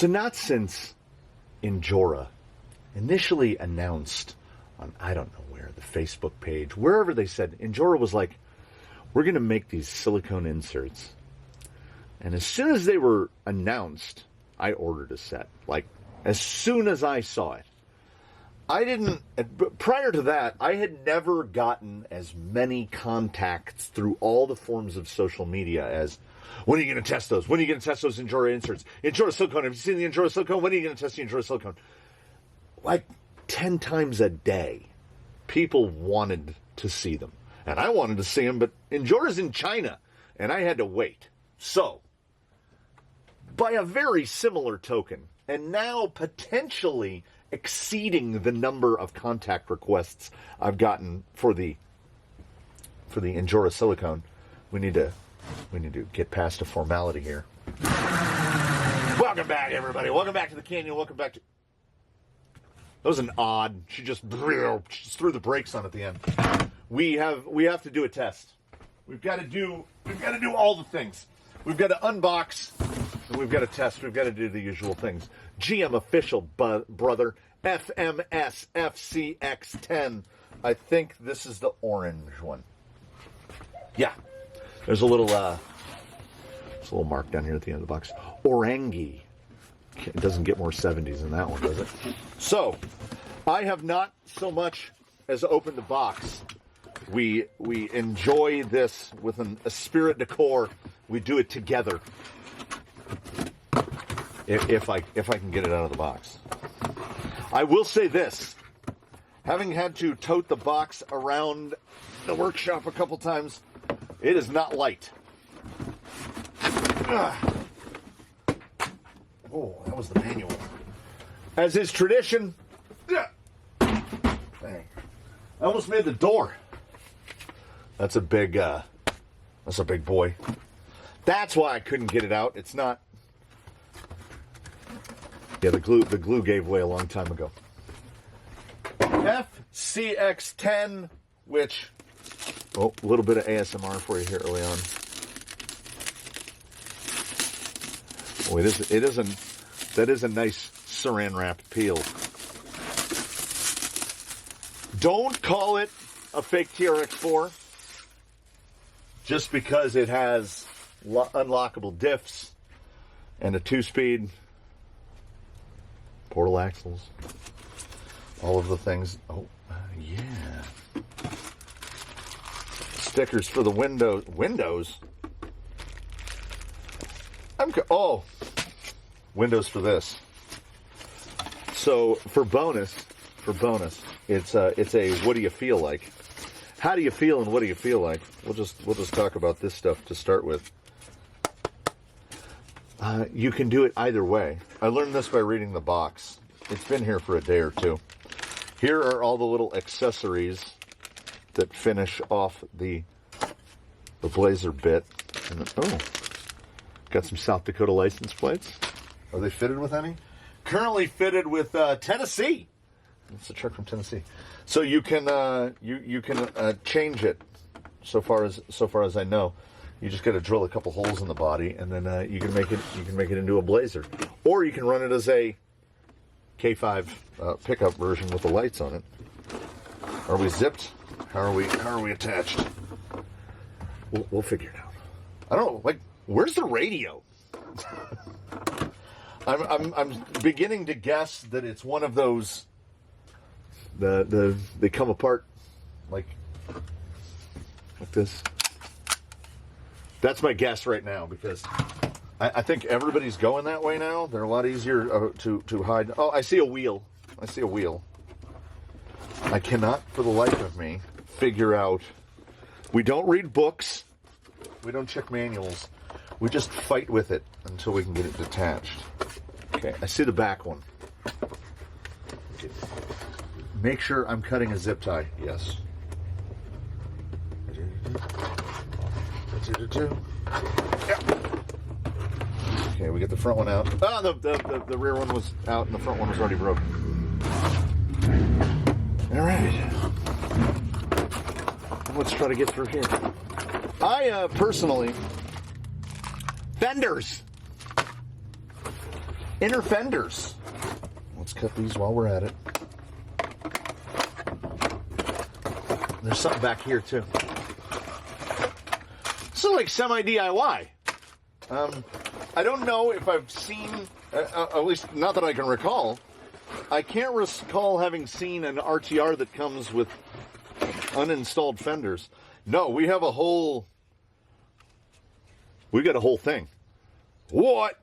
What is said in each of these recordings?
So not since Injora initially announced on, I don't know where, the Facebook page, wherever they said, Injora was like, we're going to make these silicone inserts. And as soon as they were announced, I ordered a set. Like, as soon as I saw it. Prior to that, I had never gotten as many contacts through all the forms of social media as, when are you going to test those? When are you going to test those Injora inserts? Injora silicone, have you seen the Injora silicone? When are you going to test the Injora silicone? Like 10 times a day, people wanted to see them. And I wanted to see them, but Injora's in China, and I had to wait. So, by a very similar token, and now potentially exceeding the number of contact requests I've gotten for the Injora silicone, we need to get past a formality here. Welcome back, everybody. Welcome back to the Canyon. Welcome back to... That was an odd... She just threw the brakes on at the end. We have to do a test. We've got to do all the things. We've got to unbox, and we've got to test. We've got to do the usual things. GM official, brother. FMS FCX10. I think this is the orange one. Yeah. There's a little mark down here at the end of the box. Orangi. It doesn't get more 70s than that one, does it? So, I have not so much as opened the box. We enjoy this with a spirit de corps. We do it together. If I can get it out of the box. I will say this. Having had to tote the box around the workshop a couple times, it is not light. Oh, that was the manual. As is tradition. Dang. I almost made the door. That's a big boy. That's why I couldn't get it out. It's not. Yeah, the glue gave way a long time ago. FCX10, which, a little bit of ASMR for you here early on. Oh, that is a nice saran wrap peel. Don't call it a fake TRX4 just because it has unlockable diffs and a 2-speed, portal axles, all of the things. Oh, yeah. Stickers for the windows. Windows? Windows for this. So for bonus, it's a what do you feel like? How do you feel and what do you feel like? We'll just talk about this stuff to start with. You can do it either way. I learned this by reading the box. It's been here for a day or two. Here are all the little accessories that finish off the Blazer bit. And got some South Dakota license plates. Are they fitted with any? Currently fitted with Tennessee. It's a truck from Tennessee. So you can change it. So far as I know, you just got to drill a couple holes in the body, and then you can make it into a Blazer, or you can run it as a K5 pickup version with the lights on it. Are we zipped? How are we attached? We'll figure it out. I don't know. Like, where's the radio? I'm beginning to guess that it's one of those. They come apart like this. That's my guess right now, because I think everybody's going that way now. They're a lot easier to hide. Oh, I see a wheel. I cannot, for the life of me, figure out. We don't read books. We don't check manuals. We just fight with it until we can get it detached. Okay, I see the back one. Okay. Make sure I'm cutting a zip tie. Yes. Yeah. Okay, we get the front one out. The rear one was out and the front one was already broken. All right. Let's try to get through here. I personally, fenders. Inner fenders. Let's cut these while we're at it. There's something back here, too. This is like semi-DIY. I don't know if I've seen, at least not that I can recall, I can't recall having seen an RTR that comes with uninstalled fenders. No, we have a whole, we got a whole thing. What?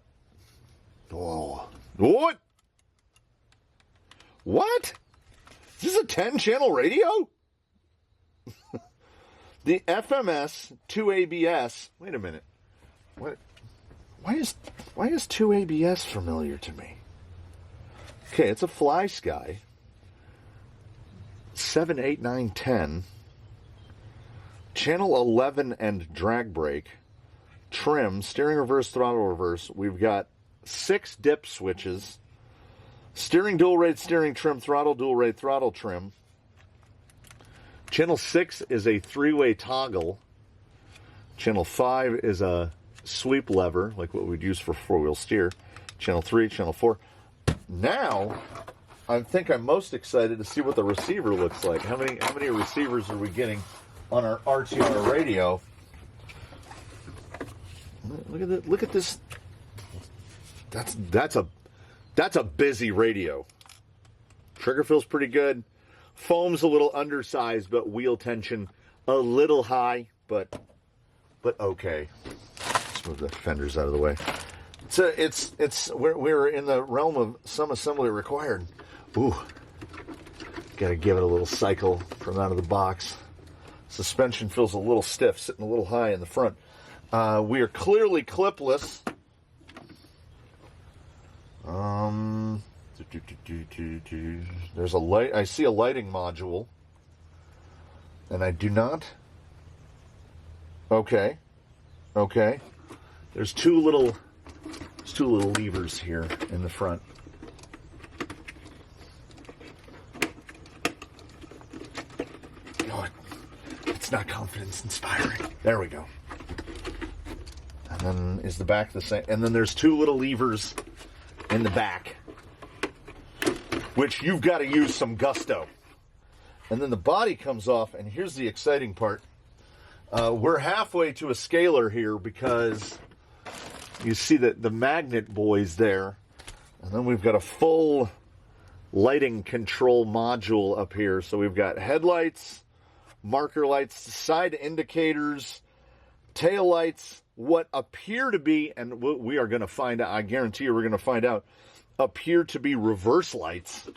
Oh, what? What? Is this a 10-channel radio? The FMS 2ABS. Wait a minute. What? Why is 2ABS familiar to me? Okay, it's a Fly Sky. 7, 8, 9, 10. Channel 11 and drag brake. Trim, steering reverse, throttle reverse. We've got 6 dip switches. Steering dual rate, steering trim, throttle dual rate, throttle trim. Channel 6 is a 3-way toggle. Channel 5 is a sweep lever, like what we'd use for 4-wheel steer. Channel 3, channel 4. Now, I think I'm most excited to see what the receiver looks like. How many receivers are we getting on our RTR radio? Look at this. That's a busy radio. Trigger feels pretty good. Foam's a little undersized, but wheel tension a little high, but okay. Let's move the fenders out of the way. We're in the realm of some assembly required. Ooh, gotta give it a little cycle from out of the box. Suspension feels a little stiff, sitting a little high in the front. We are clearly clipless. There's a light. I see a lighting module, and I do not. Okay. There's two little levers here in the front. No, it's not confidence inspiring. There we go. And then is the back the same? And then there's 2 little levers in the back, which you've got to use some gusto. And then the body comes off, and here's the exciting part. We're halfway to a scalar here because you see the magnet boys there. And then we've got a full lighting control module up here. So we've got headlights, marker lights, side indicators, tail lights, what appear to be, and we are going to find out, I guarantee you we're going to find out, appear to be reverse lights.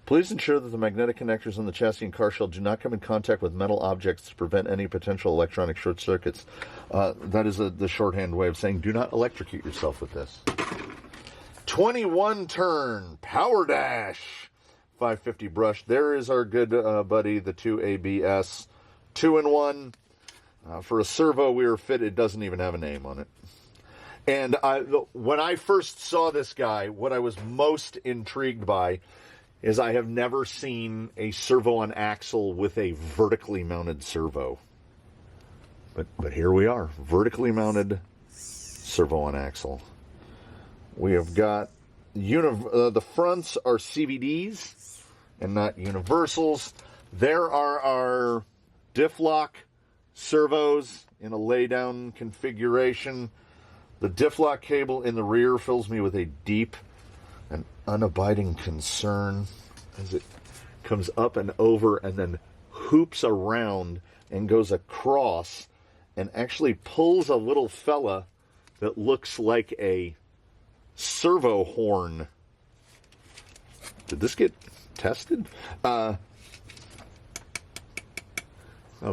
Please ensure that the magnetic connectors on the chassis and car shell do not come in contact with metal objects to prevent any potential electronic short circuits. That is the shorthand way of saying do not electrocute yourself with this. 21 turn power dash 550 brush. There is our good buddy, the 2ABS 2-in-1. For a servo we were fit, it doesn't even have a name on it. And when I first saw this guy, what I was most intrigued by is I have never seen a servo on axle with a vertically mounted servo. But here we are, vertically mounted servo on axle. We have got, the fronts are CVDs and not universals. There are our diff lock servos in a laydown configuration. The diff lock cable in the rear fills me with a deep and unabiding concern as it comes up and over and then hoops around and goes across and actually pulls a little fella that looks like a servo horn. Did this get tested? A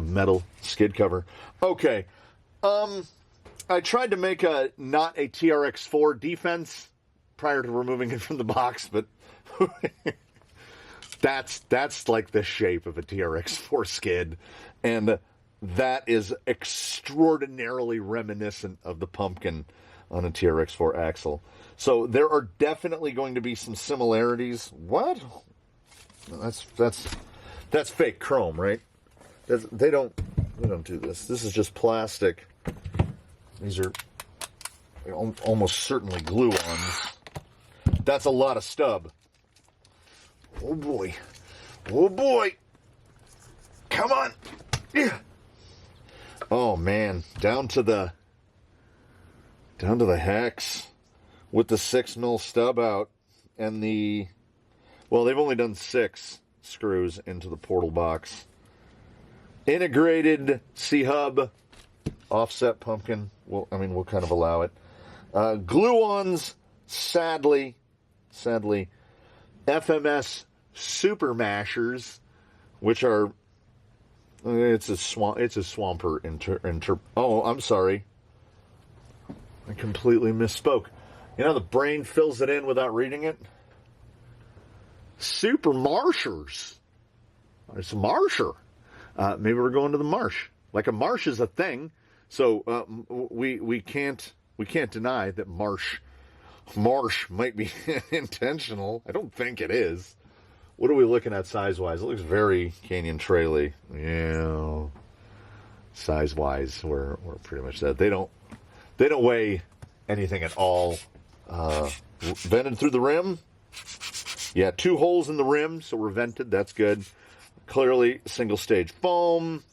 metal skid cover. Okay. I tried to make not a TRX4 defense prior to removing it from the box, but that's like the shape of a TRX4 skid, and that is extraordinarily reminiscent of the pumpkin on a TRX4 axle. So there are definitely going to be some similarities. What? That's fake chrome, right? They don't do this. This is just plastic. These are almost certainly glue-ons. that's a lot of stub. Oh boy. Oh boy. Come on. Yeah. Oh man, down to the hex with the 6mm stub out and the, well, they've only done 6 screws into the portal box. Integrated C-hub, offset pumpkin. Well, I mean, we'll kind of allow it. Glue-ons, sadly, FMS super mashers, which are, it's a swamper oh, I'm sorry. I completely misspoke. You know, the brain fills it in without reading it. Super marshers. It's a marsher. Maybe we're going to the marsh. Like a marsh is a thing, so we can't deny that marsh might be intentional. I don't think it is. What are we looking at size-wise? It looks very canyon traily. Yeah, size-wise, we're pretty much that. They don't weigh anything at all. Vented through the rim. Yeah, 2 holes in the rim, so we're vented. That's good. Clearly single-stage foam,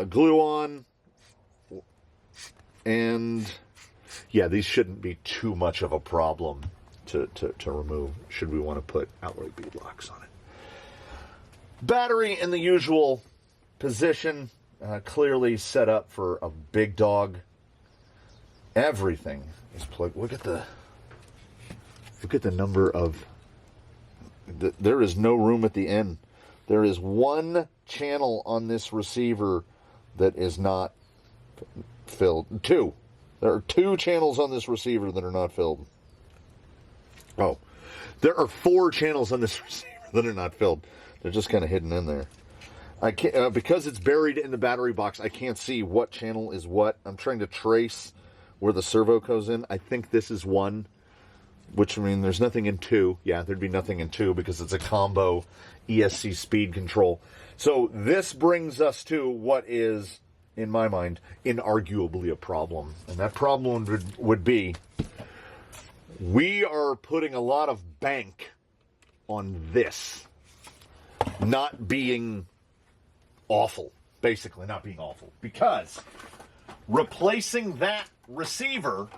glue on, and yeah, these shouldn't be too much of a problem to remove, should we want to put alloy bead locks on it. Battery in the usual position, clearly set up for a big dog. Everything is plugged. Look at the number of, there is no room at the end. There is 1 channel on this receiver that is not filled. 2. There are 2 channels on this receiver that are not filled. Oh, there are 4 channels on this receiver that are not filled. They're just kind of hidden in there. I can't, because it's buried in the battery box, I can't see what channel is what. I'm trying to trace where the servo goes in. I think this is 1, which, I mean, there's nothing in 2. Yeah, there'd be nothing in 2 because it's a combo ESC speed control. So this brings us to what is, in my mind, inarguably a problem. And that problem would be, we are putting a lot of bank on this not being awful. Basically not being awful. Because replacing that receiver,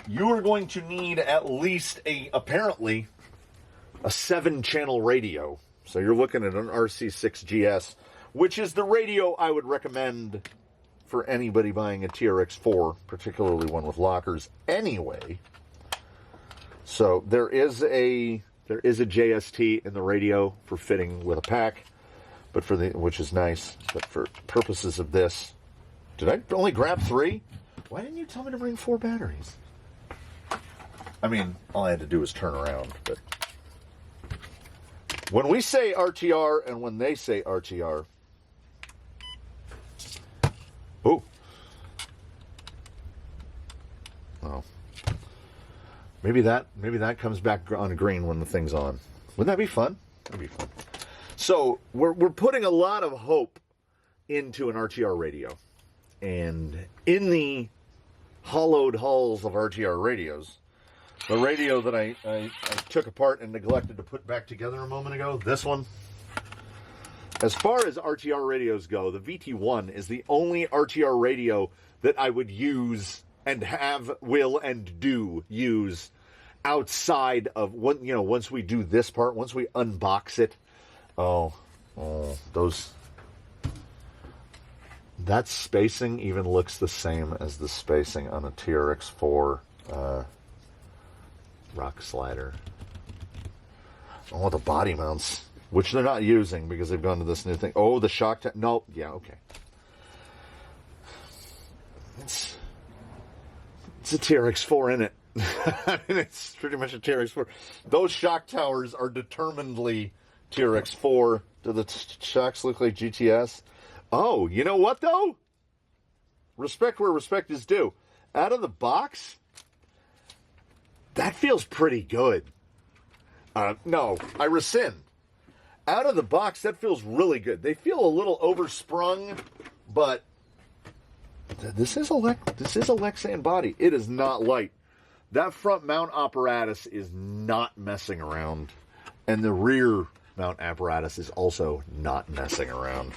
you are going to need at least apparently a 7-channel radio. So you're looking at an RC6GS, which is the radio I would recommend for anybody buying a TRX4, particularly one with lockers anyway. So there is a JST in the radio for fitting with a pack, but which is nice, but for purposes of this, did I only grab 3? Why didn't you tell me to bring 4 batteries? I mean, all I had to do was turn around, but when we say RTR and when they say RTR, oh, maybe that comes back on green when the thing's on. Wouldn't that be fun? That'd be fun. So we're putting a lot of hope into an RTR radio, and in the hollowed hulls of RTR radios, the radio that I took apart and neglected to put back together a moment ago, this one, as far as RTR radios go, the VT1 is the only RTR radio that I would use and will and do use outside of, once we do this part, once we unbox it. That spacing even looks the same as the spacing on a TRX4 rock slider. Oh, the body mounts, which they're not using because they've gone to this new thing. Oh, the shock no, yeah, okay. It's a TRX4 in it. I mean, it's pretty much a TRX4. Those shock towers are determinedly TRX4. Do the shocks look like GTS? Oh, you know what, though? Respect where respect is due. Out of the box, that feels pretty good. No, I rescind. Out of the box, that feels really good. They feel a little oversprung, but this is a Lexan body. It is not light. That front mount apparatus is not messing around. And the rear mount apparatus is also not messing around.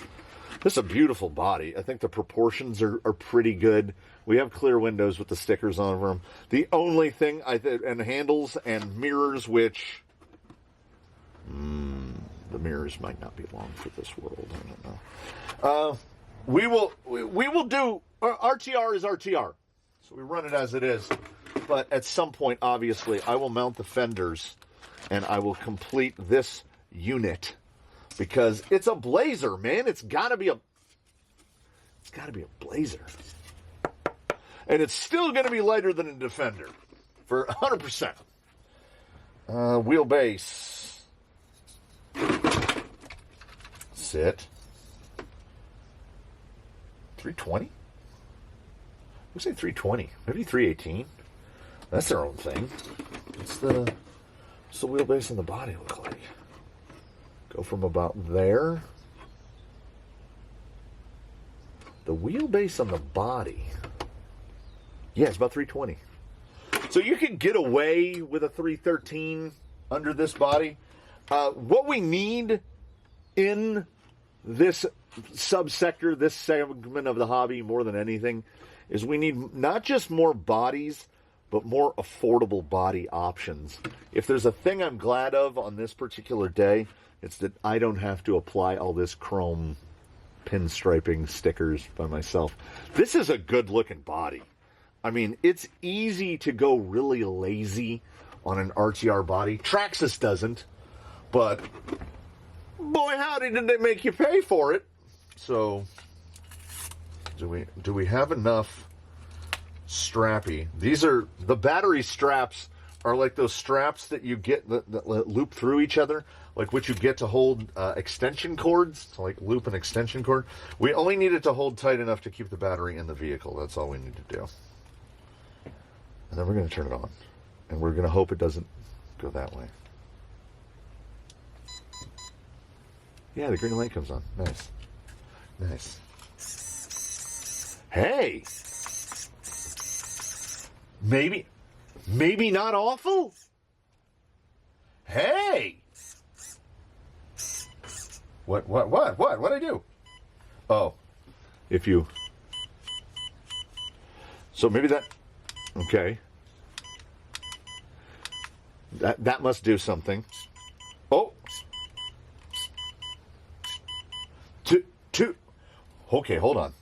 This is a beautiful body. I think the proportions are pretty good. We have clear windows with the stickers on them. The only thing, and handles and mirrors, which... the mirrors might not be long for this world. I don't know. We will do... RTR is RTR. So we run it as it is. But at some point, obviously, I will mount the fenders and I will complete this unit because it's a Blazer, man. It's got to be a Blazer. And it's still going to be lighter than a Defender for 100%. Wheelbase. Sit. 320? We say 320. Maybe 318. That's their own thing. What's the wheelbase and the body look like? Go from about there. The wheelbase on the body. Yeah, it's about 320. So you can get away with a 313 under this body. What we need in this subsector, this segment of the hobby more than anything, is we need not just more bodies, but more affordable body options. If there's a thing I'm glad of on this particular day, it's that I don't have to apply all this chrome pinstriping stickers by myself. This is a good looking body. I mean, it's easy to go really lazy on an RTR body. Traxxas doesn't, but boy howdy did they make you pay for it. So do we have enough strappy? These are the battery straps, are like those straps that you get that loop through each other, like what you get to hold extension cords, to like loop an extension cord. We only need it to hold tight enough to keep the battery in the vehicle. That's all we need to do. And then we're going to turn it on. And we're going to hope it doesn't go that way. Yeah, the green light comes on. Nice. Nice. Hey! Maybe not awful? Hey! What'd I do? Oh. If you... So maybe that... Okay. That must do something. Oh! Two. Okay, hold on.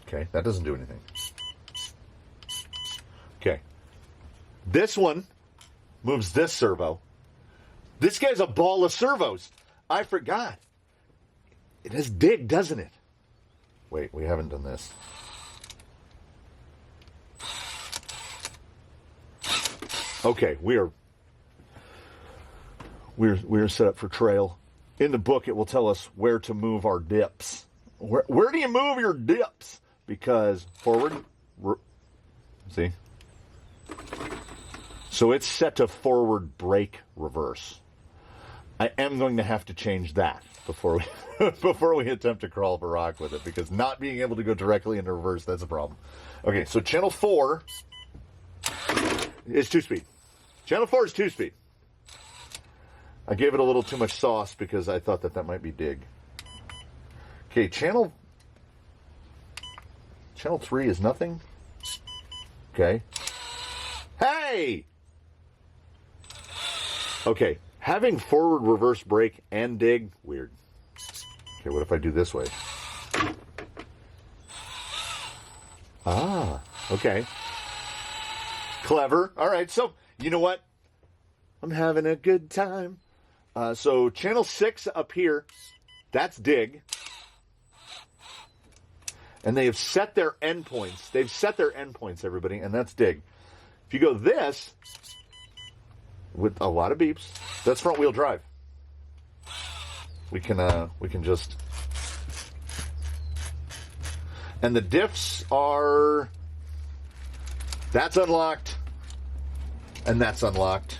Okay, that doesn't do anything. Okay. This one moves this servo. This guy's a ball of servos. I forgot. It has dig, doesn't it? Wait, we haven't done this. Okay, we're set up for trail. In the book, it will tell us where to move our dips. Where do you move your dips? Because forward, see? So it's set to forward brake reverse. I am going to have to change that before we attempt to crawl up a rock with it, because not being able to go directly into reverse, that's a problem. Okay, so channel 4 is 2-speed. Channel 4 is 2-speed. I gave it a little too much sauce because I thought that might be dig. Okay, channel 3 is nothing. Okay. Hey! Okay, having forward reverse brake and dig, weird. Okay, what if I do this way? Ah, okay. Clever. All right, so you know what? I'm having a good time. So channel 6 up here, that's dig. And they have set their endpoints. They've set their endpoints, everybody, and that's dig. If you go this, with a lot of beeps, that's front wheel drive. We can just... And the diffs are... That's unlocked. And that's unlocked.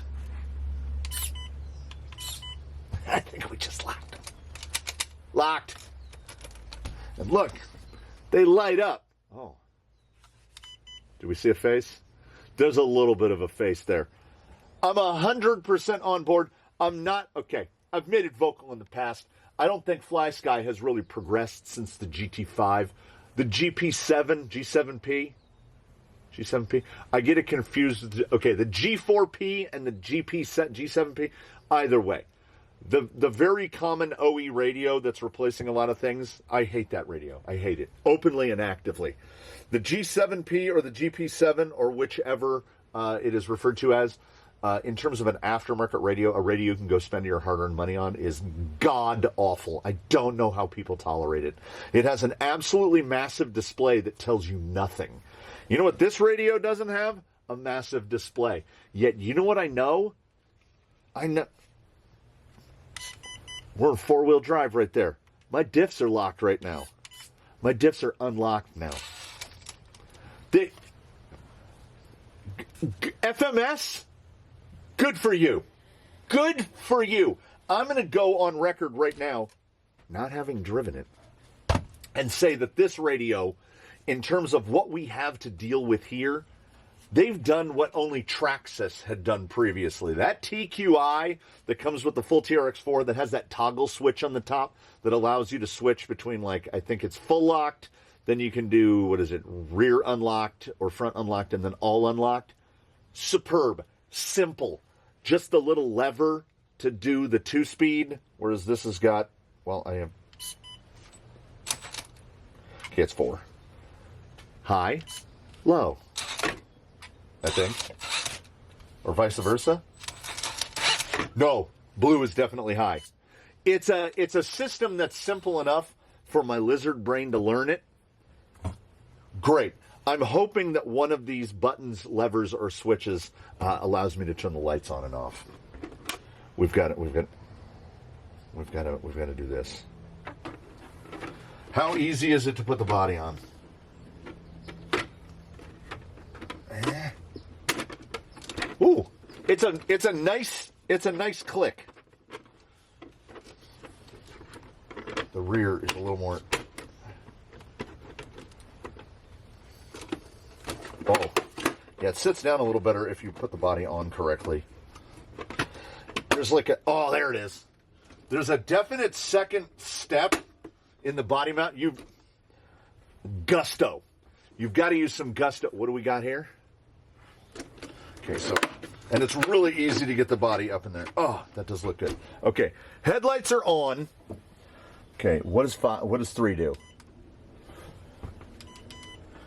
I think we just locked them. Locked. And look, they light up. Oh, Do we see a face? There's a little bit of a face there. I'm 100% on board. I'm not, okay, I've made it vocal in the past. I don't think FlySky has really progressed since the GT5. The GP7, G7P, I get it confused. Okay, the G4P and the G7P, either way. The very common OE radio that's replacing a lot of things, I hate that radio. I hate it, openly and actively. The G7P or the GP7 or whichever it is referred to as, in terms of an aftermarket radio, a radio you can go spend your hard-earned money on, is god-awful. I don't know how people tolerate it. It has an absolutely massive display that tells you nothing. You know what this radio doesn't have? A massive display. Yet, you know what I know? I know. We're in four-wheel drive right there. My diffs are locked right now. My diffs are unlocked now. FMS? Good for you. Good for you. I'm going to go on record right now, not having driven it, and say that this radio, in terms of what we have to deal with here, they've done what only Traxxas had done previously. That TQI that comes with the full TRX4 that has that toggle switch on the top that allows you to switch between, like, I think it's full locked, then you can do, what is it, rear unlocked or front unlocked and then all unlocked. Superb. Simple. Just the little lever to do the 2-speed, whereas this has got, well, I have, okay, it's 4. High, low, I think. Or vice versa. No, blue is definitely high. It's a system that's simple enough for my lizard brain to learn it. Great. I'm hoping that one of these buttons, levers, or switches allows me to turn the lights on and off. We've got to do this. How easy is it to put the body on? Ooh, it's a nice click. The rear is a little more. Oh, yeah, it sits down a little better if you put the body on correctly. There's like a, oh, there it is. There's a definite second step in the body mount. Gusto. You've got to use some gusto. What do we got here? Okay, so, and it's really easy to get the body up in there. Oh, that does look good. Okay, headlights are on. Okay, what does 3 do?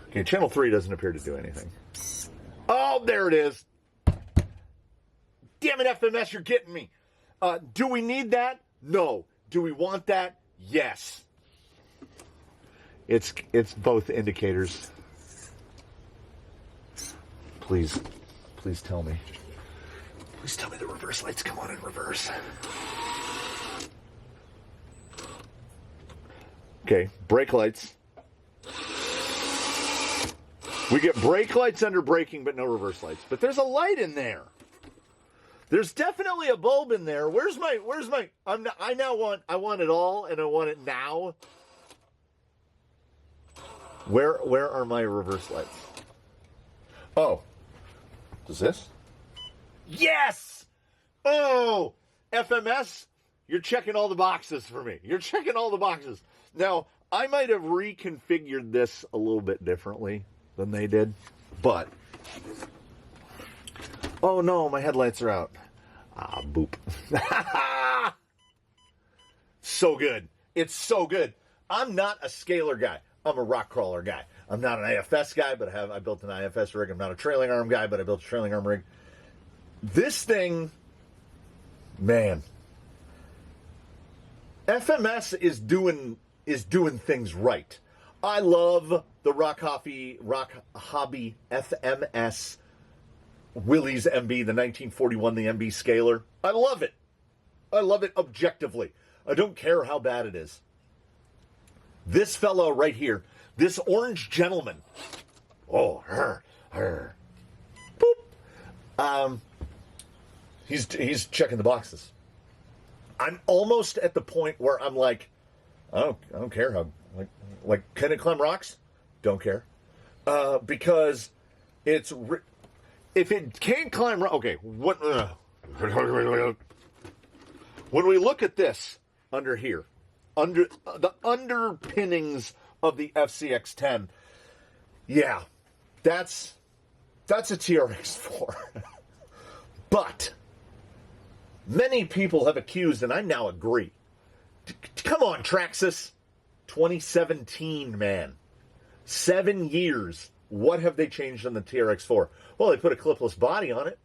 Okay, channel 3 doesn't appear to do anything. Oh, there it is. Damn it, FMS, you're getting me. Do we need that? No. Do we want that? Yes. It's both indicators. Please tell me. Please tell me the reverse lights come on in reverse. Okay, brake lights. We get brake lights under braking, but no reverse lights. But there's a light in there. There's definitely a bulb in there. Where's my, I want it all, and I want it now. Where are my reverse lights? Oh. Does this? Yes! Oh! FMS, you're checking all the boxes for me. You're checking all the boxes. Now, I might have reconfigured this a little bit differently than they did, but oh no, my headlights are out. Ah, boop. So good. It's so good. I'm not a scalar guy. I'm a rock crawler guy. I'm not an IFS guy, but I built an IFS rig. I'm not a trailing arm guy, but I built a trailing arm rig. This thing, man, FMS is doing things right. I love the Rock Hobby FMS Willys MB, the 1941, the MB scalar. I love it. I love it objectively. I don't care how bad it is. This fellow right here, this orange gentleman. Oh, boop. He's checking the boxes. I'm almost at the point where I'm like, I don't care how, like can it climb rocks? Don't care. Because If it can't climb, okay, what? When we look at this under here, under the underpinnings of the FCX10, yeah, that's a TRX4. But many people have accused, and I now agree. Come on, Traxxas. 2017, man. 7 years. What have they changed on the TRX4? Well, they put a clipless body on it,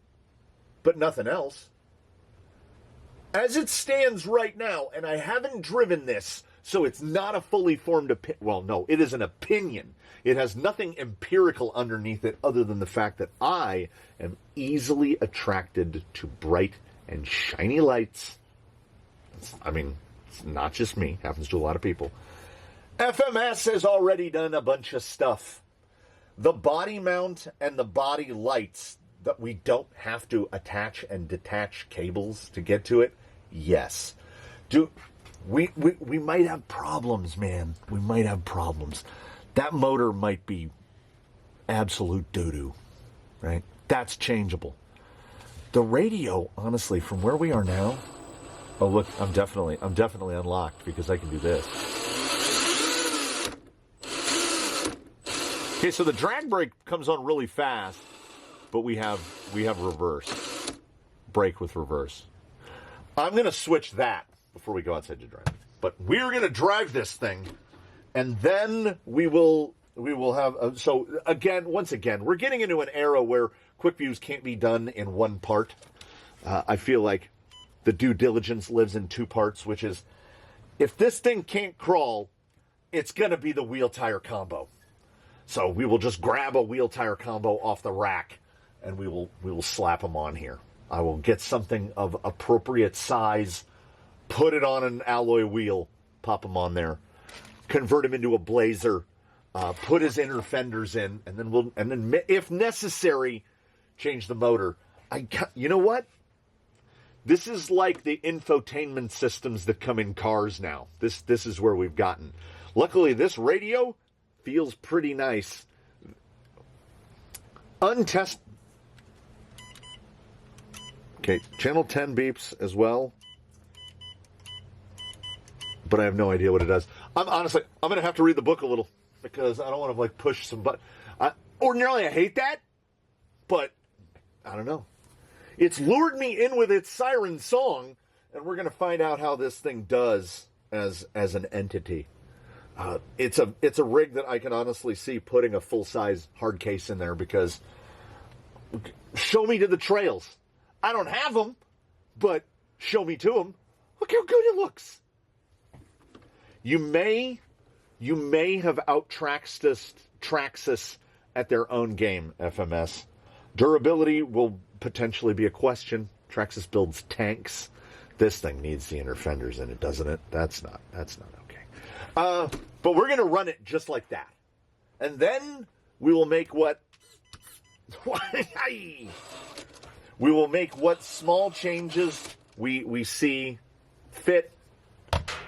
but nothing else. As it stands right now, and I haven't driven this, so it's not a fully formed opinion. Well, no, it is an opinion. It has nothing empirical underneath it other than the fact that I am easily attracted to bright and shiny lights. It's not just me. It happens to a lot of people. FMS has already done a bunch of stuff. The body mount and the body lights that we don't have to attach and detach cables to get to it, yes. We might have problems, man. We might have problems. That motor might be absolute doo-doo, right? That's changeable. The radio, honestly, from where we are now, oh look, I'm definitely unlocked because I can do this. Okay, so the drag brake comes on really fast, but we have reverse. Brake with reverse. I'm going to switch that before we go outside to drive. But we're going to drive this thing, and then we will have... so, once again, we're getting into an era where quick views can't be done in one part. I feel like the due diligence lives in two parts, which is, if this thing can't crawl, it's going to be the wheel-tire combo. So we will just grab a wheel-tire combo off the rack, and we will slap them on here. I will get something of appropriate size, put it on an alloy wheel, pop them on there, convert him into a Blazer, put his inner fenders in, and then if necessary, change the motor. You know what? This is like the infotainment systems that come in cars now. This is where we've gotten. Luckily, this radio feels pretty nice. Untested. Okay, channel 10 beeps as well. But I have no idea what it does. I'm going to have to read the book a little because I don't want to push some buttons. Ordinarily, I hate that, but I don't know. It's lured me in with its siren song, and we're going to find out how this thing does as an entity. It's a rig that I can honestly see putting a full-size hard case in there because show me to the trails. I don't have them, but show me to them. Look how good it looks. You may have out-Traxxas at their own game, FMS. Durability will potentially be a question. Traxxas builds tanks. This thing needs the inner fenders in it, doesn't it? That's not okay. But we're going to run it just like that. And then we will make what small changes we see fit,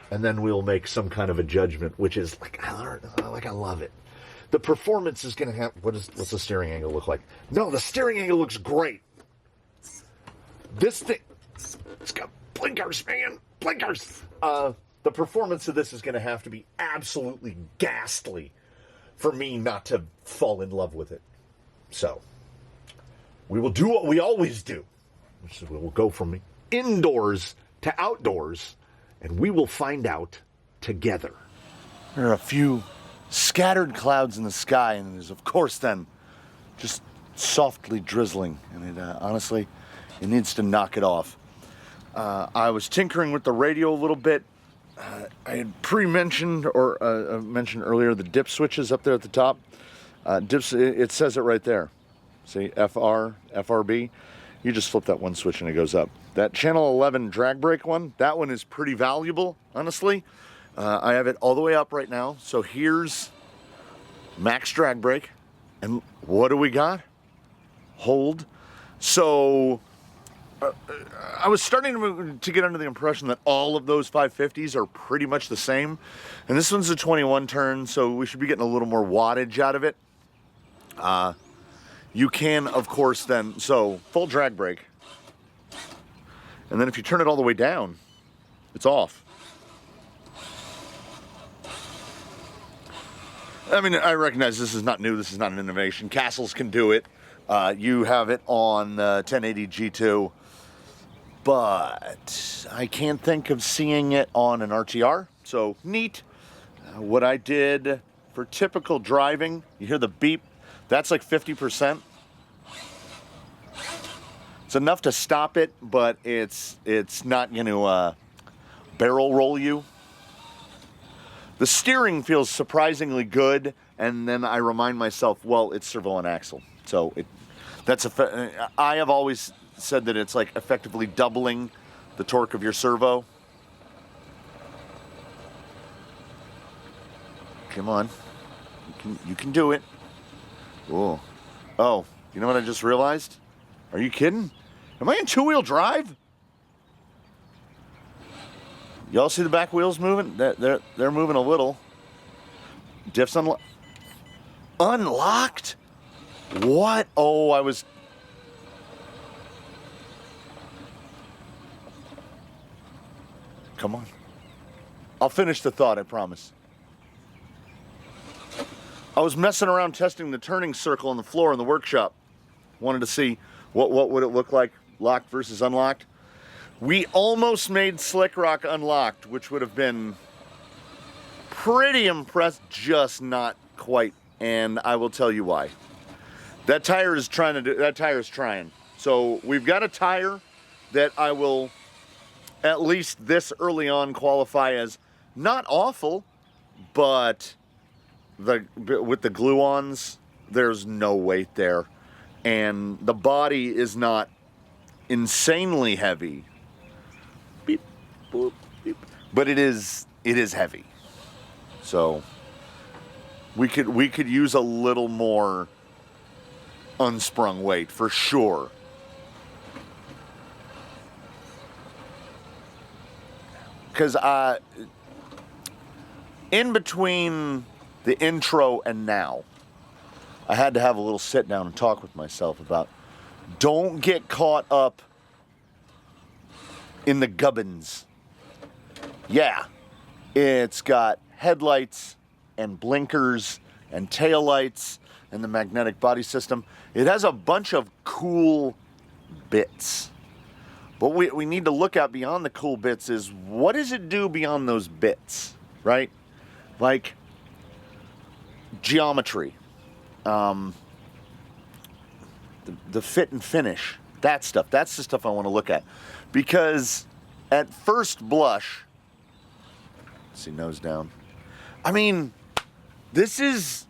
and then we'll make some kind of a judgment, which is I love it. The performance is going to have... What's the steering angle look like? No, the steering angle looks great. This thing... It's got blinkers, man. Blinkers. The performance of this is going to have to be absolutely ghastly for me not to fall in love with it. So, we will do what we always do. Which is we will go from indoors to outdoors, and we will find out together. There are a few scattered clouds in the sky, and it is, of course, then just softly drizzling. And it honestly, it needs to knock it off. I was tinkering with the radio a little bit. I had pre-mentioned or mentioned earlier the dip switches up there at the top. Dips, it says it right there. See, FR, FRB. You just flip that one switch and it goes up. That channel 11 drag brake one, that one is pretty valuable, honestly. I have it all the way up right now. So here's max drag brake. And what do we got? Hold. So I was starting to get under the impression that all of those 550s are pretty much the same. And this one's a 21 turn, so we should be getting a little more wattage out of it. you can, of course, then, so full drag brake. And then if you turn it all the way down, it's off. I mean, I recognize this is not new. This is not an innovation. Castles can do it. You have it on 1080 G2. But I can't think of seeing it on an RTR. So, neat. What I did for typical driving, you hear the beep. That's like 50%. It's enough to stop it, but it's not going to barrel roll you. The steering feels surprisingly good, and then I remind myself, well, it's servo and axle. So I have always said that it's like effectively doubling the torque of your servo. Come on, you can do it. Oh, you know what I just realized? Are you kidding? Am I in two-wheel drive? Y'all see the back wheels moving? They're moving a little. Diffs unlocked? What? Oh, I was... Come on. I'll finish the thought, I promise. I was messing around testing the turning circle on the floor in the workshop. Wanted to see what would it look like, locked versus unlocked. We almost made Slick Rock unlocked, which would have been pretty impressed, just not quite. And I will tell you why. That tire is trying. So we've got a tire that I will, at least this early on, qualify as not awful, but with the glue-ons, there's no weight there. And the body is not insanely heavy. Beep, boop, beep. But it is heavy. So we could use a little more unsprung weight for sure. Because in between the intro and now, I had to have a little sit down and talk with myself about don't get caught up in the gubbins. Yeah, it's got headlights and blinkers and taillights and the magnetic body system. It has a bunch of cool bits. But we need to look at beyond the cool bits is what does it do beyond those bits, right? Like geometry, the fit and finish, that stuff. That's the stuff I want to look at. Because at first blush, let's see, nose down. I mean, this is,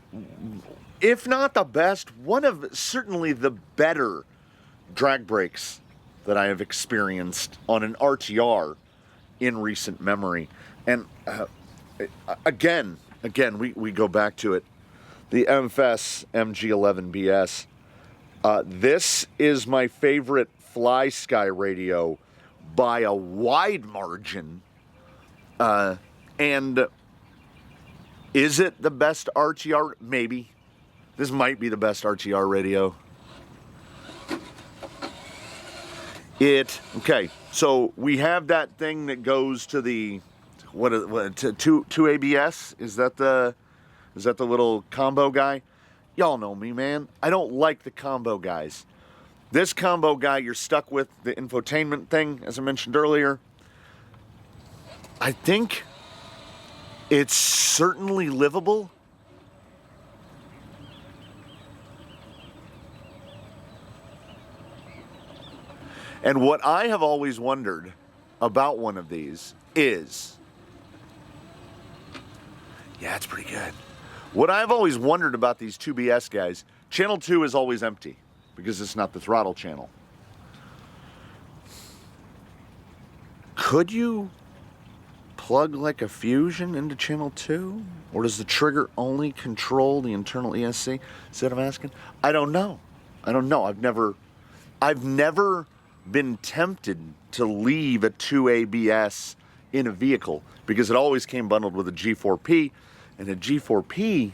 if not the best, one of certainly the better drag brakes that I have experienced on an RTR in recent memory. And again, we go back to it. The FMS FCX10 BS. This is my favorite Fly Sky radio by a wide margin. And is it the best RTR? Maybe. This might be the best RTR radio. Okay, so we have that thing that goes to the two ABS. Is that the little combo guy? Y'all know me, man. I don't like the combo guys. This combo guy, you're stuck with the infotainment thing, as I mentioned earlier. I think it's certainly livable. And what I have always wondered about one of these is, yeah, it's pretty good. What I've always wondered about these 2BS guys, channel 2 is always empty because it's not the throttle channel. Could you plug like a fusion into channel 2? Or does the trigger only control the internal ESC? Is that what I'm asking? I don't know. I've never been tempted to leave a 2ABS in a vehicle because it always came bundled with a G4P, and a G4P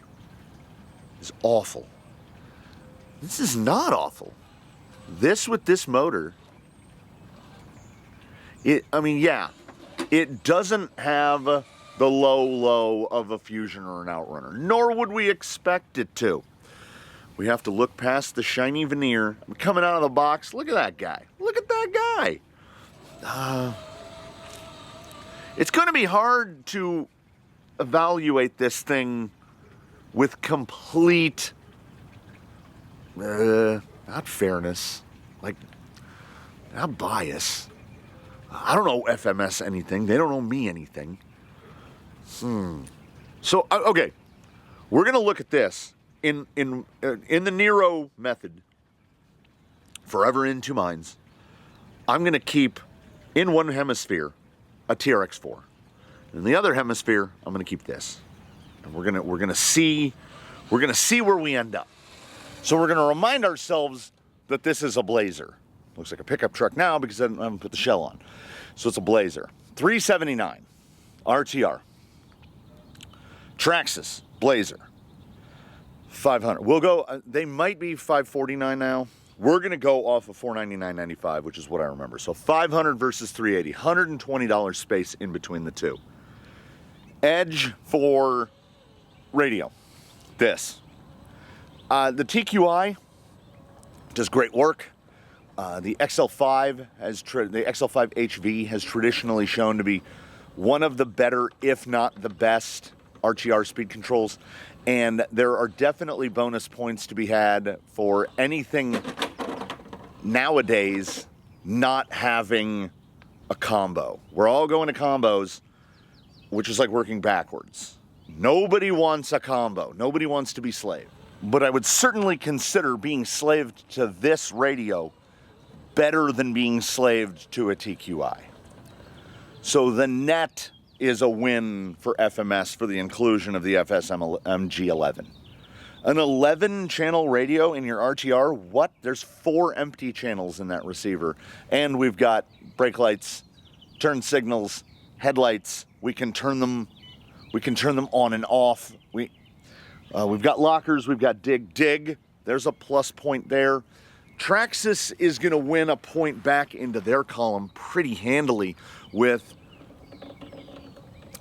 is awful. This is not awful. This with this motor, it doesn't have the low of a Fusion or an Outrunner, nor would we expect it to. We have to look past the shiny veneer. Coming out of the box, look at that guy. Look at that guy. It's going to be hard to evaluate this thing with complete, not fairness, like, not bias. I don't know FMS anything. They don't know me anything. So, okay, we're going to look at this in the Nero method, forever in two minds. I'm going to keep in one hemisphere a TRX4. In the other hemisphere, I'm going to keep this. And we're going to see where we end up. So we're going to remind ourselves that this is a Blazer. Looks like a pickup truck now because I haven't put the shell on. So it's a Blazer. 379 RTR. Traxxas Blazer. 500. We'll go, they might be 549 now. We're going to go off of 499.95, which is what I remember. So 500 versus 380. $120 space in between the two. Edge for radio. This. The TQI does great work. The XL5 HV has traditionally shown to be one of the better, if not the best, RTR speed controls. And there are definitely bonus points to be had for anything nowadays not having a combo. We're all going to combos, which is like working backwards. Nobody wants a combo. Nobody wants to be slave. But I would certainly consider being slaved to this radio better than being slaved to a TQI. So the net is a win for FMS for the inclusion of the FSM-G11. An 11-channel radio in your RTR? What? There's 4 empty channels in that receiver. And we've got brake lights, turn signals, headlights. We can turn them on and off. We've got lockers, we've got dig. There's a plus point there. Traxxas is going to win a point back into their column pretty handily with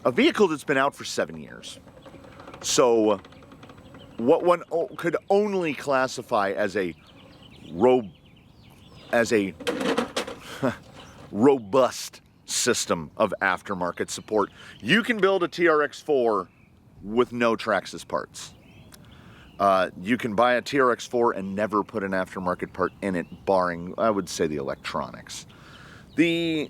a vehicle that's been out for 7 years. So what one could only classify as a robust system of aftermarket support. You can build a TRX4 with no Traxxas parts. You can buy a TRX4 and never put an aftermarket part in it, barring, I would say, the electronics. The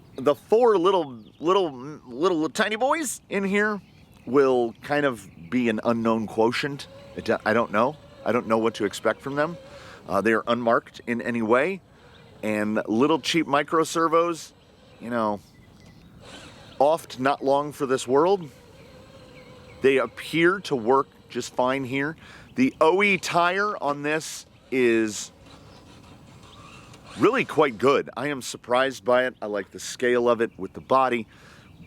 4 little tiny boys in here will kind of be an unknown quotient. I don't know. I don't know what to expect from them. They are unmarked in any way. And little cheap micro servos, oft not long for this world. They appear to work just fine here. The OE tire on this is really quite good. I am surprised by it. I like the scale of it with the body.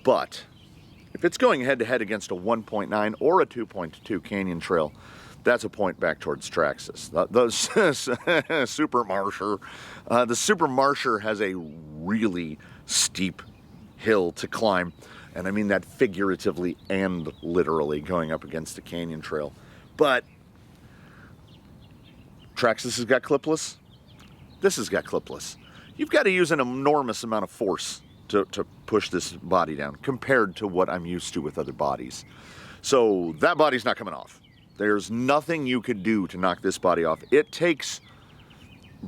But if it's going head-to-head against a 1.9 or a 2.2 Canyon Trail, that's a point back towards Traxxas. Those Super Marsher. The Super Marsher has a really steep hill to climb. And I mean that figuratively and literally, going up against the Canyon Trail. But Traxxas has got clipless. This has got clipless. You've got to use an enormous amount of force to push this body down compared to what I'm used to with other bodies. So that body's not coming off. There's nothing you could do to knock this body off. It takes,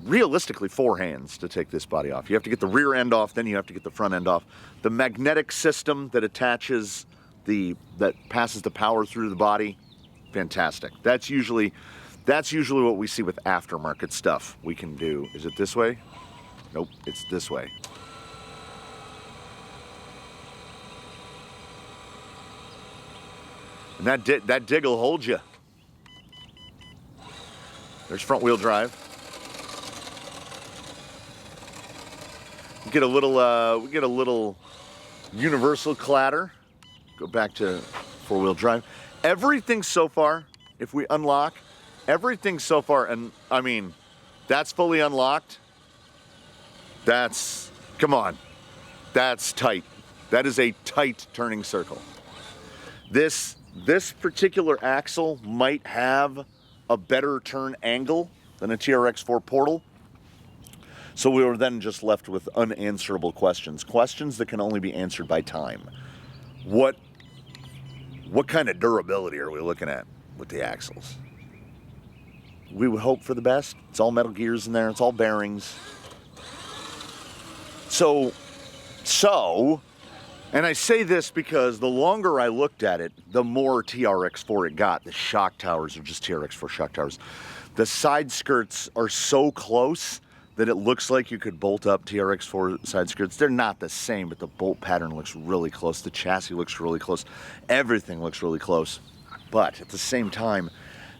realistically, 4 hands to take this body off. You have to get the rear end off, then you have to get the front end off. The magnetic system that attaches that passes the power through the body, fantastic. That's usually what we see with aftermarket stuff we can do. Is it this way? Nope, it's this way. And that dig will hold you. There's front wheel drive. We get a little universal clatter. Go back to 4-wheel drive. Everything so far, if we unlock, everything so far, and I mean, That's fully unlocked. Come on. That's tight. That is a tight turning circle. This particular axle might have a better turn angle than a TRX4 Portal. So we were then just left with unanswerable questions. Questions that can only be answered by time. What kind of durability are we looking at with the axles? We would hope for the best. It's all metal gears in there. It's all bearings. So, and I say this because the longer I looked at it, the more TRX4 it got. The shock towers are just TRX4 shock towers. The side skirts are so close that it looks like you could bolt up TRX4 side skirts. They're not the same, but the bolt pattern looks really close. The chassis looks really close. Everything looks really close. But at the same time,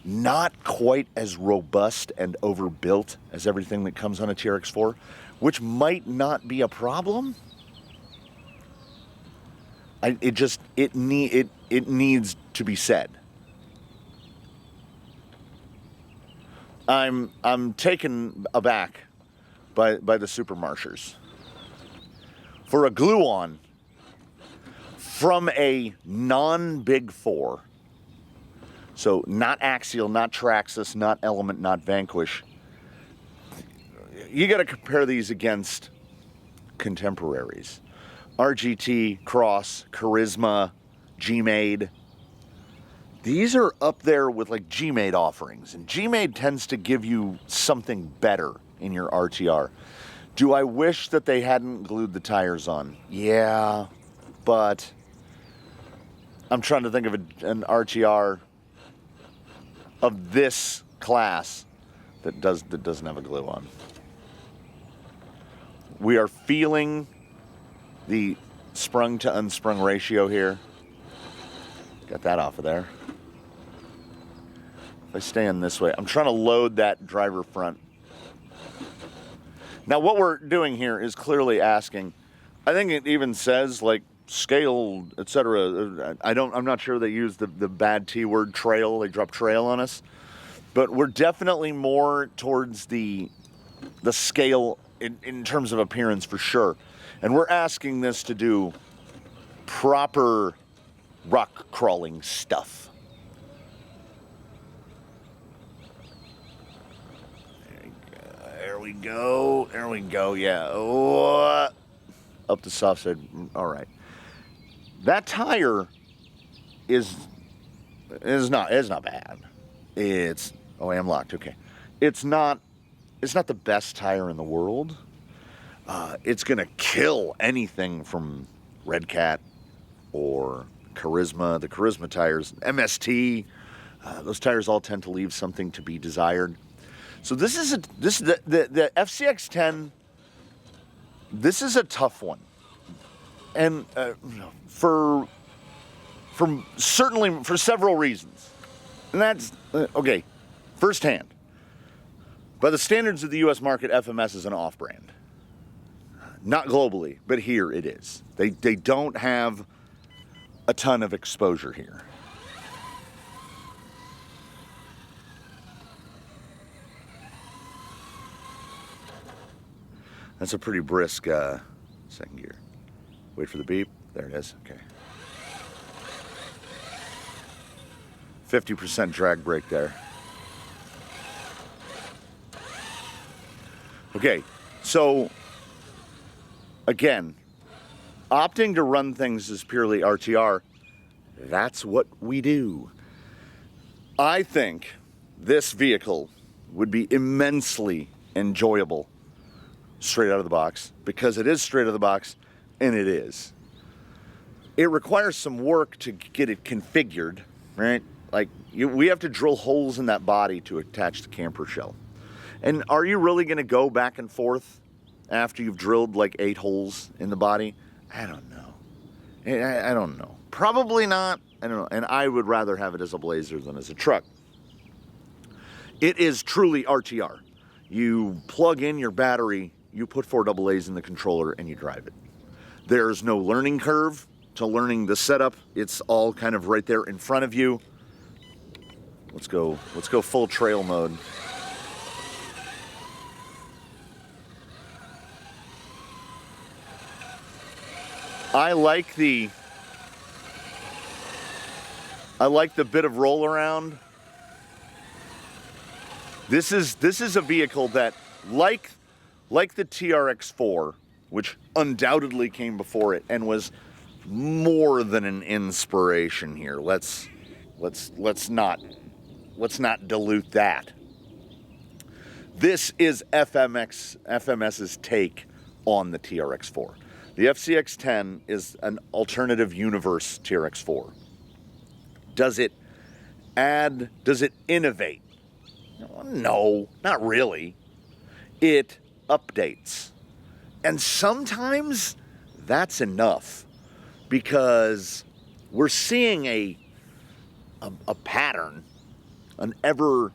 not quite as robust and overbuilt as everything that comes on a TRX4, which might not be a problem. It needs to be said. I'm taken aback by the Supermarshers. For a glue-on from a non-Big Four, so not Axial, not Traxxas, not Element, not Vanquish, you got to compare these against contemporaries. RGT, Cross, Charisma, G-Made. These are up there with like G-Made offerings, and G-Made tends to give you something better in your RTR. Do I wish that they hadn't glued the tires on? Yeah, but I'm trying to think of an RTR of this class that doesn't have a glue on. We are feeling the sprung to unsprung ratio here. Got that off of there. If I stay in this way, I'm trying to load that driver front. Now what we're doing here is clearly asking, I think it even says like scale, etc. I'm not sure they use the bad T word trail. They drop trail on us. But we're definitely more towards the scale in terms of appearance for sure. And we're asking this to do proper rock crawling stuff. There we go, yeah. Oh, up the soft side, all right. That tire is not bad. I am locked, okay. It's not the best tire in the world. It's gonna kill anything from Red Cat or Charisma. The Charisma tires, MST, those tires all tend to leave something to be desired. So the FCX10. This is a tough one, and certainly for several reasons. And that's okay. Firsthand, by the standards of the U.S. market, FMS is an off-brand. Not globally, but here it is. They don't have a ton of exposure here. That's a pretty brisk second gear. Wait for the beep. There it is. Okay. 50% drag brake there. Okay, so again, opting to run things as purely RTR, that's what we do. I think this vehicle would be immensely enjoyable straight out of the box, because it is straight out of the box, and it is. It requires some work to get it configured, right? Like, we have to drill holes in that body to attach the camper shell. And are you really going to go back and forth after you've drilled like 8 holes in the body? I don't know. I don't know. Probably not. I don't know. And I would rather have it as a Blazer than as a truck. It is truly RTR. You plug in your battery, you put 4 AA's in the controller, and you drive it. There's no learning curve to learning the setup. It's all kind of right there in front of you. Let's go full trail mode. I like the bit of roll around. This is a vehicle that, like the TRX4, which undoubtedly came before it and was more than an inspiration here. Let's not dilute that. This is FMS's take on the TRX4. The FCX10 is an alternative universe TRX4. Does it innovate? No, not really. It updates. And sometimes that's enough, because we're seeing a pattern, a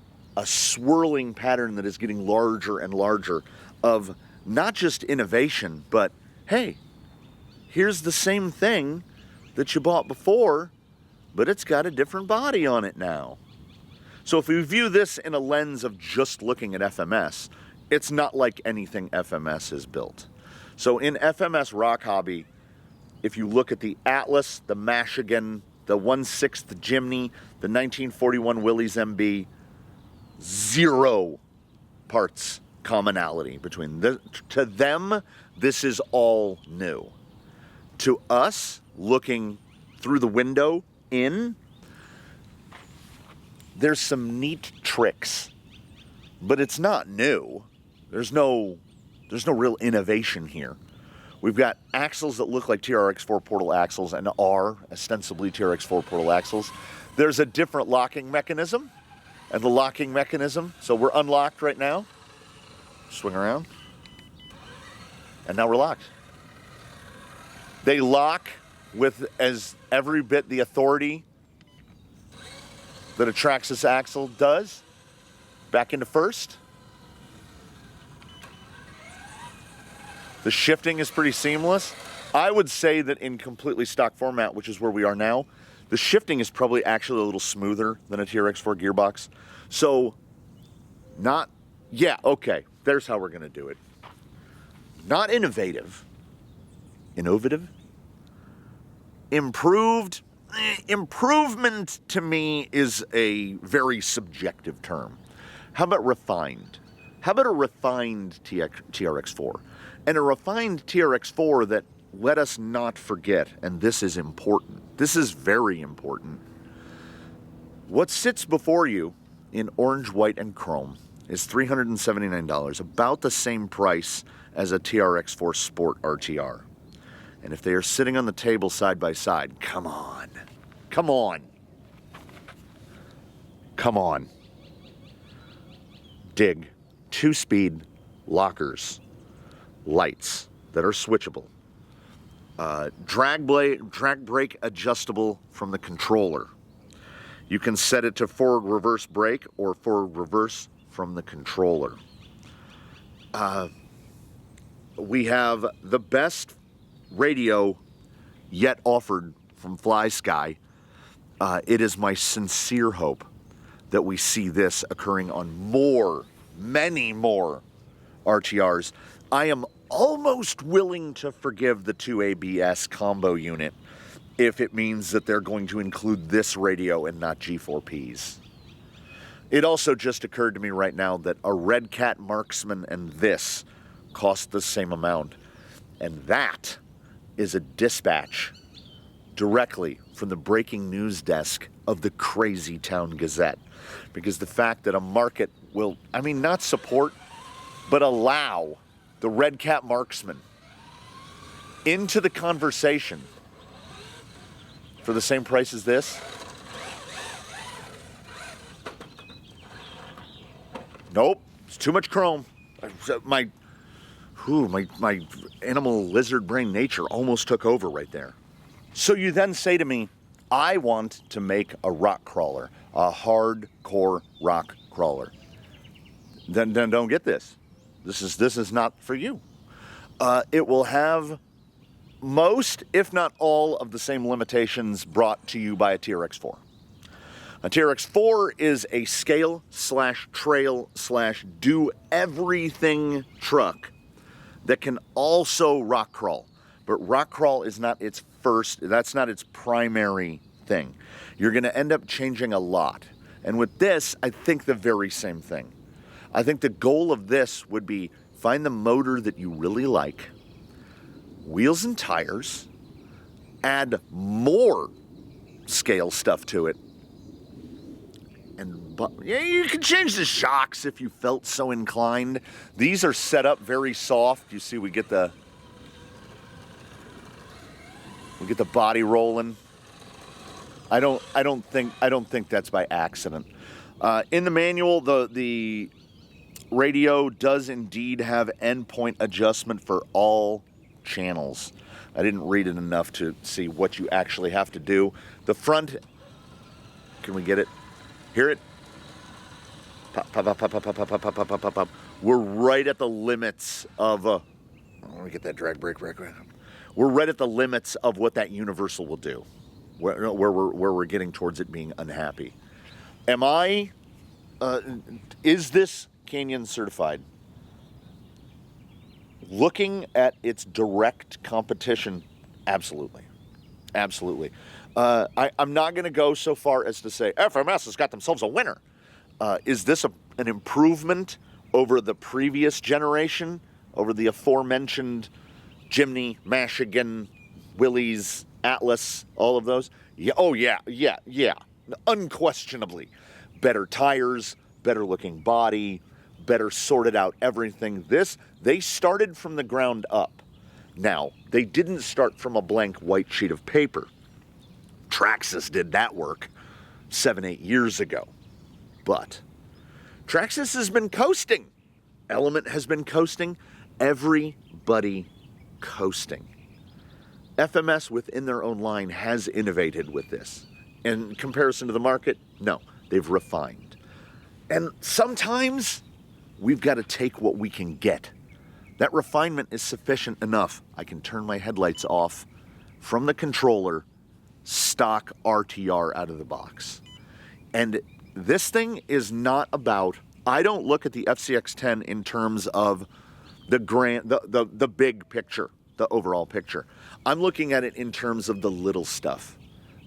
swirling pattern that is getting larger and larger of not just innovation, but hey, here's the same thing that you bought before, but it's got a different body on it now. So if we view this in a lens of just looking at FMS, it's not like anything FMS has built. So in FMS Rock Hobby, if you look at the Atlas, the Michigan, the 1/6 Jimny, the 1941 Willys MB, 0 parts commonality between them. To them, this is all new. To us, looking through the window in, there's some neat tricks, but it's not new. There's no real innovation here. We've got axles that look like TRX4 portal axles and are ostensibly TRX4 portal axles. There's a different locking mechanism, and the locking mechanism, so we're unlocked right now. Swing around, and now we're locked. They lock with as every bit the authority that a Traxxas axle does. Back into first. The shifting is pretty seamless. I would say that in completely stock format, which is where we are now, the shifting is probably actually a little smoother than a TRX4 gearbox. So, there's how we're gonna do it. Not innovative. Innovative? Improved? Improvement to me is a very subjective term. How about refined? How about a refined TRX4? And a refined TRX4 that, let us not forget, and this is important, this is very important, what sits before you in orange, white, and chrome is $379, about the same price as a TRX4 Sport RTR. And if they are sitting on the table side by side, come on. Dig. 2-speed lockers. Lights that are switchable. Drag brake adjustable from the controller. You can set it to forward reverse brake or forward reverse from the controller. We have the best radio yet offered from FlySky. It is my sincere hope that we see this occurring on many more RTRs. I am almost willing to forgive the 2 ABS combo unit if it means that they're going to include this radio and not G4Ps. It also just occurred to me right now that a Red Cat Marksman and this cost the same amount. And that is a dispatch directly from the breaking news desk of the Crazy Town Gazette. Because the fact that a market will, not support, but allow the Red Cat Marksman into the conversation for the same price as this. Nope, it's too much chrome. My animal lizard brain nature almost took over right there. So you then say to me, I want to make a rock crawler, a hardcore rock crawler. Then don't get this. This is not for you. It will have most, if not all, of the same limitations brought to you by a TRX4. A TRX4 is a scale/trail/do everything truck that can also rock crawl. but rock crawl is not its that's not its primary thing. You're going to end up changing a lot. And with this, I think the very same thing. I think the goal of this would be find the motor that you really like, wheels and tires, add more scale stuff to it, and yeah, you can change the shocks if you felt so inclined. These are set up very soft. You see, we get the body rolling. I don't think that's by accident. In the manual, the radio does indeed have endpoint adjustment for all channels. I didn't read it enough to see what you actually have to do. The front, can we get it? Hear it? Pop, pop, pop, pop, pop, pop, pop, pop, pop, pop, pop. We're right at the limits of, let me get that drag brake right quick. We're right at the limits of what that universal will do, where we're getting towards it being unhappy. Is this Canyon certified? Looking at its direct competition, absolutely. Absolutely. I'm not going to go so far as to say FMS has got themselves a winner. Is this an improvement over the previous generation, over the aforementioned Jimny, Michigan, Willys, Atlas, all of those? Yeah. Oh, yeah. Unquestionably. Better tires, better looking body, better sorted out everything. They started from the ground up. Now, they didn't start from a blank white sheet of paper. Traxxas did that work 7-8 years ago. But Traxxas has been coasting. Element has been coasting. Everybody coasting. FMS within their own line has innovated with this. In comparison to the market, no, they've refined. And sometimes we've got to take what we can get. That refinement is sufficient enough. I can turn my headlights off from the controller, stock RTR out of the box. And this thing is not about, I don't look at the FCX10 in terms of the big picture, the overall picture. I'm looking at it in terms of the little stuff.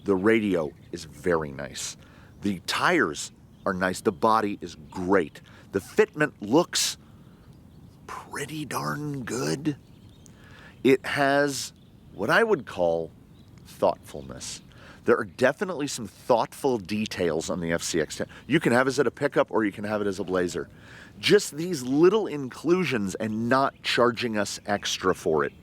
The radio is very nice. The tires are nice. The body is great. The fitment looks pretty darn good. It has what I would call thoughtfulness. There are definitely some thoughtful details on the FCX10. You can have it as a pickup or you can have it as a Blazer. Just these little inclusions and not charging us extra for it.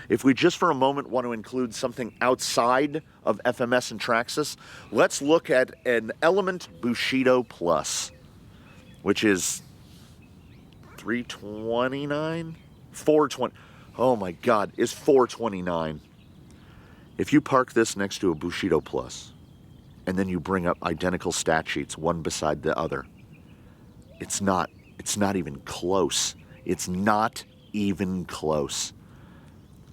If we just for a moment want to include something outside of FMS and Traxxas, let's look at an Element Bushido Plus, which is $329? $420. Oh my God, is $429. If you park this next to a Bushido Plus, and then you bring up identical stat sheets one beside the other, it's not even close. It's not even close.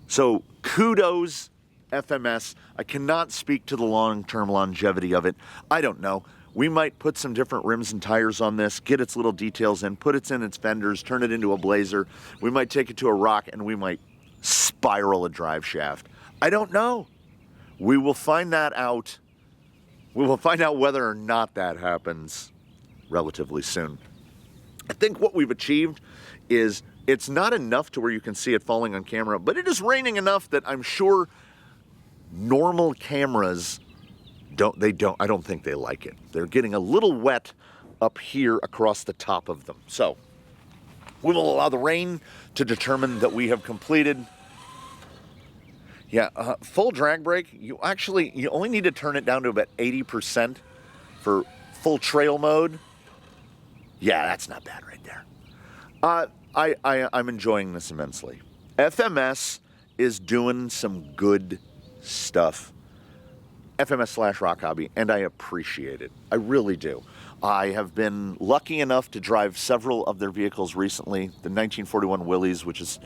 So kudos, FMS. I cannot speak to the long-term longevity of it. I don't know. We might put some different rims and tires on this, get its little details in, put it in its fenders, turn it into a Blazer. We might take it to a rock, and we might spiral a drive shaft. I don't know. We will find that out. We will find out whether or not that happens relatively soon. I think what we've achieved is it's not enough to where you can see it falling on camera, but it is raining enough that I'm sure normal cameras I don't think they like it. They're getting a little wet up here across the top of them. So we will allow the rain to determine that we have completed. Yeah, full drag brake, you only need to turn it down to about 80% for full trail mode. Yeah, that's not bad right there. I'm enjoying this immensely. FMS is doing some good stuff. FMS/Rock Hobby, and I appreciate it. I really do. I have been lucky enough to drive several of their vehicles recently. The 1941 Willys, which is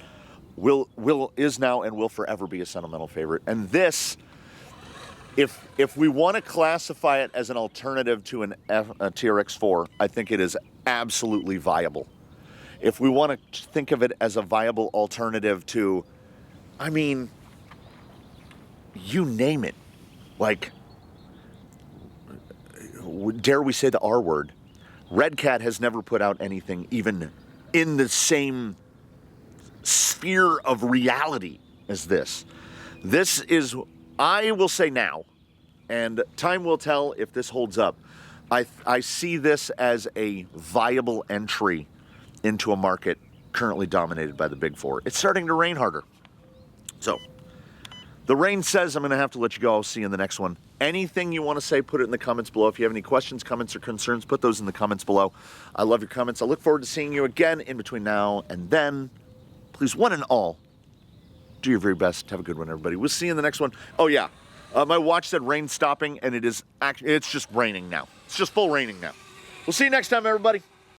is now and will forever be a sentimental favorite. And this, if we want to classify it as an alternative to a TRX4, I think it is absolutely viable. If we want to think of it as a viable alternative to I mean, you name it. Like, dare we say the R word? Red Cat has never put out anything even in the same sphere of reality as this. This is, I will say now, and time will tell if this holds up, I see this as a viable entry into a market currently dominated by the Big Four. It's starting to rain harder. So, the rain says I'm going to have to let you go. I'll see you in the next one. Anything you want to say, put it in the comments below. If you have any questions, comments, or concerns, put those in the comments below. I love your comments. I look forward to seeing you again in between now and then. Please, one and all, do your very best. Have a good one, everybody. We'll see you in the next one. Oh, yeah. My watch said rain stopping, and it's just raining now. It's just full raining now. We'll see you next time, everybody.